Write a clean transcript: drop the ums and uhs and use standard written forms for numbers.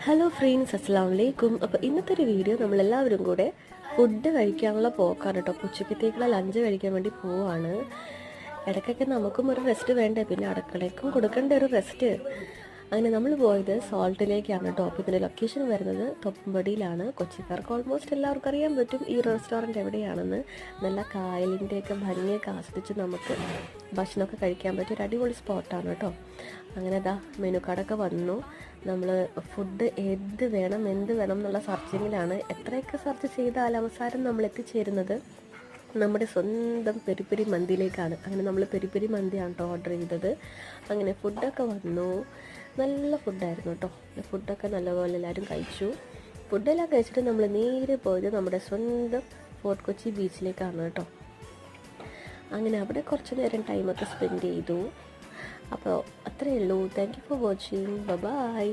Hello friends, അസ്സലാമു അലൈക്കും. അപ്പോൾ ഇന്നത്തെ ഒരു വീഡിയോ നമ്മളെല്ലാവരും കൂടെ ഫുഡ് കഴിക്കാനുള്ള പോക്കാണ് കേട്ടോ. ഉച്ചക്കത്തേക്കുള്ള ലഞ്ച് കഴിക്കാൻ വേണ്ടി പോവാണ്. ഇടയ്ക്കൊക്കെ നമുക്കും ഒരു റെസ്റ്റ് വേണ്ടേ, പിന്നെ അടുക്കളയ്ക്കും കൊടുക്കേണ്ട ഒരു റെസ്റ്റ്. അങ്ങനെ നമ്മൾ പോയത് സോൾട്ടിലേക്കാണ് കേട്ടോ. അപ്പോൾ ഇതിൻ്റെ ലൊക്കേഷൻ വരുന്നത് തൊപ്പമ്പടിയിലാണ്. കൊച്ചിക്കാർക്ക് ഓൾമോസ്റ്റ് എല്ലാവർക്കും അറിയാൻ പറ്റും ഈ റെസ്റ്റോറൻറ്റ് എവിടെയാണെന്ന്. നല്ല കായലിൻ്റെയൊക്കെ ഭംഗിയൊക്കെ ആസ്വദിച്ച് നമുക്ക് ഭക്ഷണമൊക്കെ കഴിക്കാൻ പറ്റിയ ഒരു അടിപൊളി സ്പോട്ടാണ് കേട്ടോ. അങ്ങനെ മെനു കാർഡൊക്കെ വന്നു. നമ്മൾ ഫുഡ് എന്ത് വേണം എന്നുള്ള സെർച്ചിങ്ങിലാണ്. എത്രയൊക്കെ സെർച്ച് ചെയ്താൽ അവസാനം നമ്മൾ എത്തിച്ചേരുന്നത് നമ്മുടെ സ്വന്തം പെരിപ്പെരി മന്തിയിലേക്കാണ്. അങ്ങനെ നമ്മൾ പെരിപ്പെരി മന്തിയാണ് കേട്ടോ ഓർഡർ ചെയ്തത്. അങ്ങനെ ഫുഡൊക്കെ വന്നു. നല്ല ഫുഡായിരുന്നു കേട്ടോ. ഫുഡൊക്കെ നല്ലപോലെ എല്ലാവരും കഴിച്ചു. ഫുഡെല്ലാം കഴിച്ചിട്ട് നമ്മൾ നേരെ പോയത് നമ്മുടെ സ്വന്തം ഫോർട്ട് കൊച്ചി ബീച്ചിലേക്കാണ് കേട്ടോ. അങ്ങനെ അവിടെ കുറച്ച് നേരം ടൈമൊക്കെ സ്പെൻഡ് ചെയ്തു. അപ്പോൾ അത്രയേ ഉള്ളൂ. Thank you for watching. By.